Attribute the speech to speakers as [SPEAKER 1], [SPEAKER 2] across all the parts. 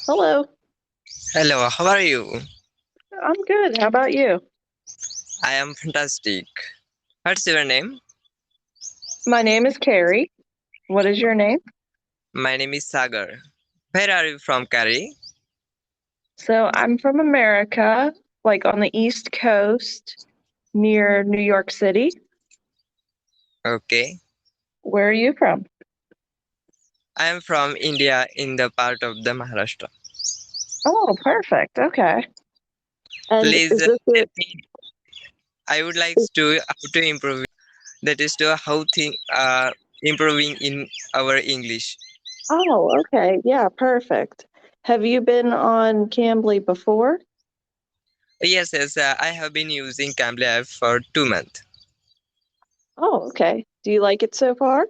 [SPEAKER 1] Hello,
[SPEAKER 2] Hello, how are you?
[SPEAKER 1] I'm good. How about you?
[SPEAKER 2] I am fantastic. What's your name?
[SPEAKER 1] My name is Carrie. What is your name?
[SPEAKER 2] My name is Sagar. Where are you from, Carrie?
[SPEAKER 1] So, I'm from America, like on the East Coast near New York City.
[SPEAKER 2] Okay.
[SPEAKER 1] Where are you from?
[SPEAKER 2] I am from India in the part of the Maharashtra.
[SPEAKER 1] Oh, perfect. Okay. And
[SPEAKER 2] Please
[SPEAKER 1] is this
[SPEAKER 2] let me. I would like to how to improve. That is to how thing improving in our English.
[SPEAKER 1] Oh, okay. Yeah, perfect. Have you been on Cambly before?
[SPEAKER 2] Yes, yes. I have been using Cambly app for 2 months.
[SPEAKER 1] Oh, okay. Do you like it so far?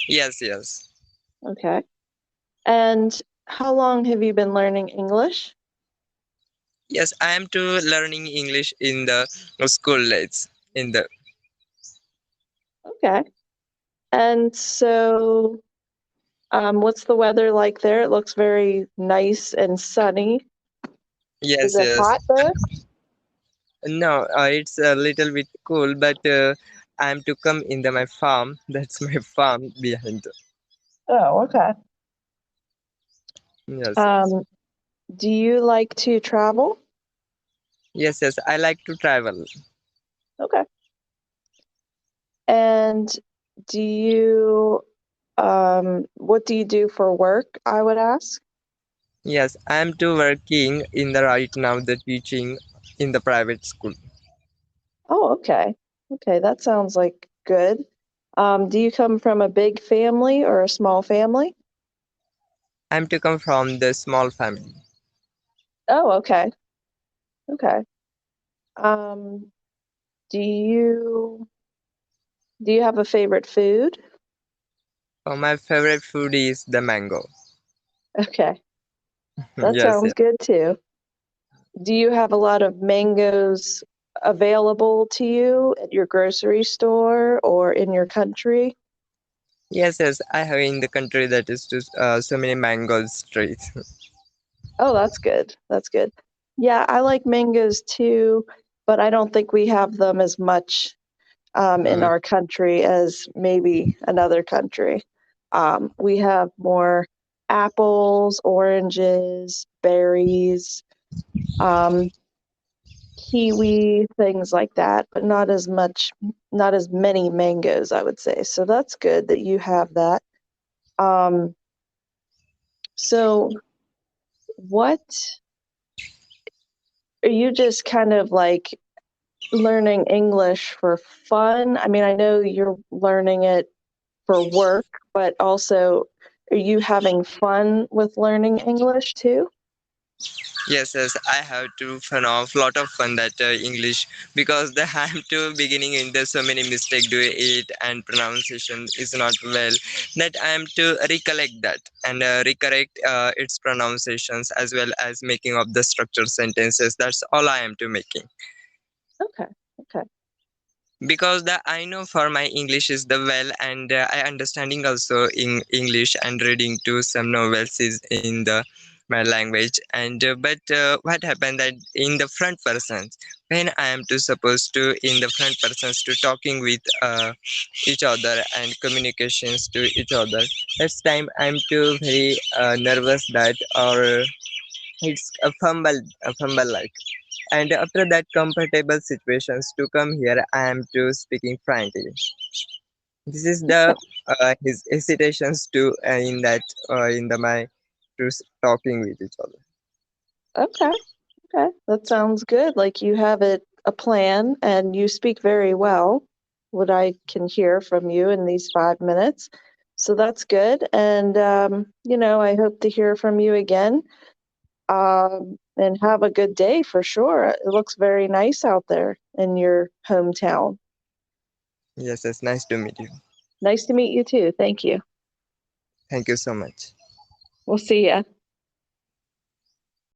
[SPEAKER 2] Yes, yes,
[SPEAKER 1] Okay. And how long have you been learning English?
[SPEAKER 2] yes. I am to learning English in the school days. In the
[SPEAKER 1] Okay. And so what's the weather like there? It looks very nice and sunny. Is
[SPEAKER 2] yes,
[SPEAKER 1] it
[SPEAKER 2] yes.
[SPEAKER 1] hot there?
[SPEAKER 2] No, it's a little bit cool, but I'm to come in my farm. That's my farm behind.
[SPEAKER 1] Oh, okay.
[SPEAKER 2] Yes, yes,
[SPEAKER 1] Um, do you like to travel?
[SPEAKER 2] yes, yes. I like to travel.
[SPEAKER 1] Okay. And do you, what do you do for work, I would ask?
[SPEAKER 2] Yes, I'm to working in the right now the teaching in the private school.
[SPEAKER 1] Oh, okay. Okay, that sounds like good. Do you come from a big family or a small family?
[SPEAKER 2] I'm to come from the small family.
[SPEAKER 1] Oh, okay. Okay. Um, do you do you have a favorite food?
[SPEAKER 2] My favorite food is the mango.
[SPEAKER 1] Okay. That
[SPEAKER 2] Yes,
[SPEAKER 1] sounds
[SPEAKER 2] yes,
[SPEAKER 1] good too. Do you have a lot of mangoes available to you at your grocery store or in your country?
[SPEAKER 2] yes, yes. I have in the country that is just so many mangoes trees.
[SPEAKER 1] Oh, that's good. That's good. Yeah, I like mangoes too, but I don't think we have them as much in
[SPEAKER 2] Mm,
[SPEAKER 1] our country as maybe another country. We have more apples, oranges, berries, um, kiwi, things like that, but not as many mangoes, I would say. So that's good that you have that. Um, so what are you just kind of like learning English for fun? I mean, I know you're learning it for work, but also are you having fun with learning English too?
[SPEAKER 2] Yes, yes, I have to fun of lot of fun that English because the I'm to beginning in the so many mistake do it and pronunciation is not well that I am to recollect that and recorrect its pronunciations as well as making of the structured sentences. That's all I am to making
[SPEAKER 1] Okay. Okay.
[SPEAKER 2] because the I know for my English is the well and I understanding also in English and reading to some novels is in the my language and but what happened that in the front persons when I am to supposed to in the front persons to talking with each other and communications to each other that's time I'm too very nervous that or it's a fumble like and after that comfortable situations to come here I am to speaking frankly this is the his hesitations to in that in the my to talking with each other.
[SPEAKER 1] Okay. Okay. That sounds good. Like you have it a plan and you speak very well, what I can hear from you in these 5 minutes. So that's good. And I hope to hear from you again. And have a good day for sure. It looks very nice out there in your hometown.
[SPEAKER 2] Yes, it's nice to meet you.
[SPEAKER 1] Nice to meet you too. Thank you.
[SPEAKER 2] Thank you so much.
[SPEAKER 1] We'll see ya.